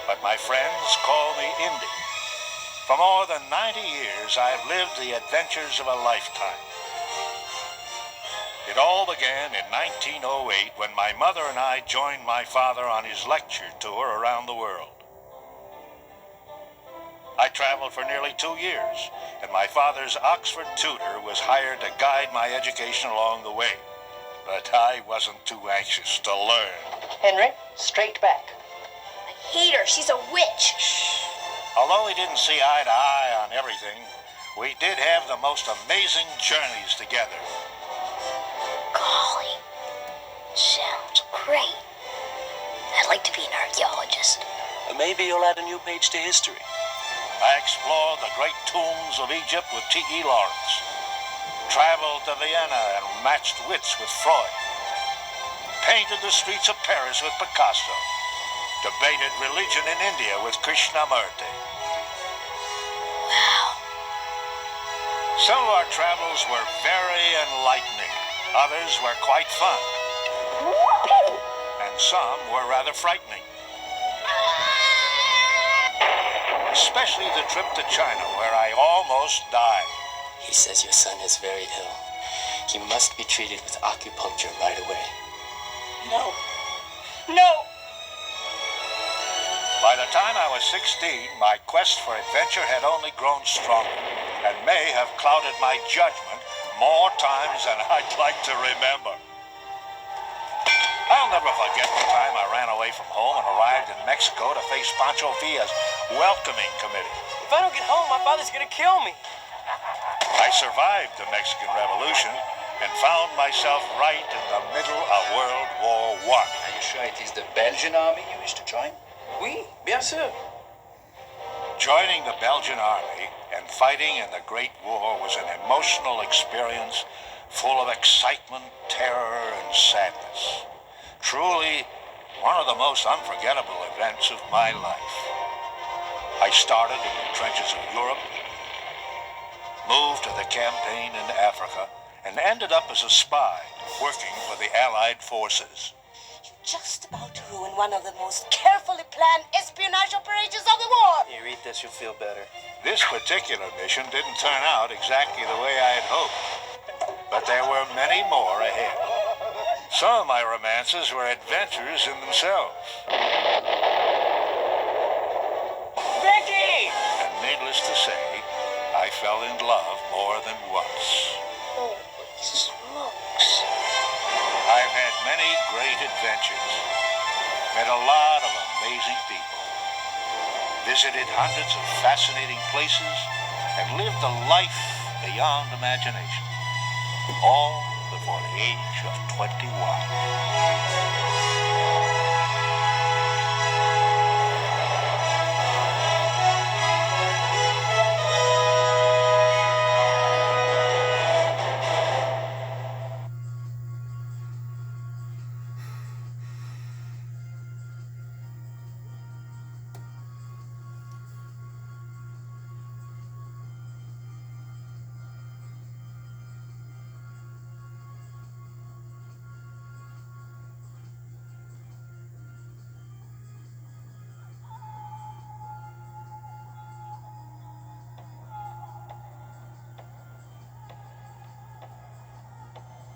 but my friends call me Indy. For more than 90 years, I've lived the adventures of a lifetime. It all began in 1908 when my mother and I joined my father on his lecture tour around the world. I traveled for nearly 2 years, and my father's Oxford tutor was hired to guide my education along the way. But I wasn't too anxious to learn. Henry, straight back. I hate her. She's a witch. Shh. Although we didn't see eye to eye on everything, we did have the most amazing journeys together. Golly, sounds great. I'd like to be an archaeologist. Maybe you'll add a new page to history. I explored the great tombs of Egypt with T.E. Lawrence, traveled to Vienna and matched wits with Freud, painted the streets of Paris with Picasso, debated religion in India with Krishnamurti. Wow. Some of our travels were very enlightening. Others were quite fun. And some were rather frightening. Especially the trip to China, where I almost died. He says your son is very ill. He must be treated with acupuncture right away. No. No! By the time I was 16, my quest for adventure had only grown stronger and may have clouded my judgment more times than I'd like to remember. I'll never forget the time I ran away from home and arrived in Mexico to face Pancho Villa's welcoming committee. If I don't get home, my father's gonna kill me. I survived the Mexican Revolution and found myself right in the middle of World War I. Are you sure it is the Belgian army you wish to join? Oui, bien sûr. Joining the Belgian army and fighting in the Great War was an emotional experience full of excitement, terror, and sadness. Truly, one of the most unforgettable events of my life. I started in the trenches of Europe, moved to the campaign in Africa, and ended up as a spy working for the Allied forces. You're just about to ruin one of the most carefully planned espionage operations of the war. Here, eat this, you'll feel better. This particular mission didn't turn out exactly the way I had hoped, but there were many more ahead. Some of my romances were adventures in themselves. Becky! And needless to say, I fell in love more than once. Holy smokes. I've had many great adventures, met a lot of amazing people, visited hundreds of fascinating places, and lived a life beyond imagination. All before the age of 21.